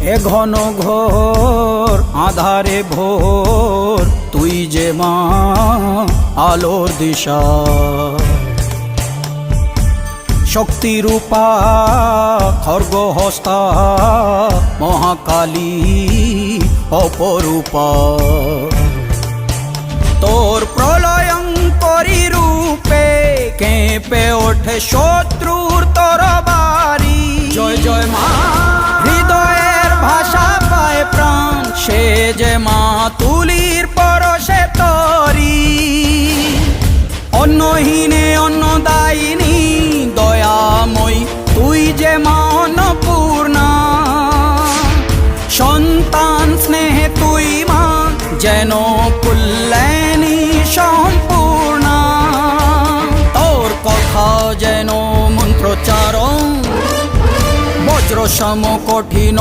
এ ঘন ঘোর আধারে ভোর তুই যে মা আলোর দিশা শক্তিরূপা খর্গহস্তা মহাকালী অপরূপা তোর প্রলয়ঙ্করী রূপে কেঁপে ওঠে শত্রুর তরবারি জয় জয় মা হৃদয়ের ভাষা পায় প্রাণ সে যে মা তুলির পরশে তরি অন্নহীনে অন্নদায়িনী দয়াময়ী তুই যে মা অন্নপূর্ণা সন্তান স্নেহে তুই মা যেন কল্যাণী সম্পূর্ণা তোর কথা যেন মন্ত্রোচ্চারণ বজ্র সম কঠিন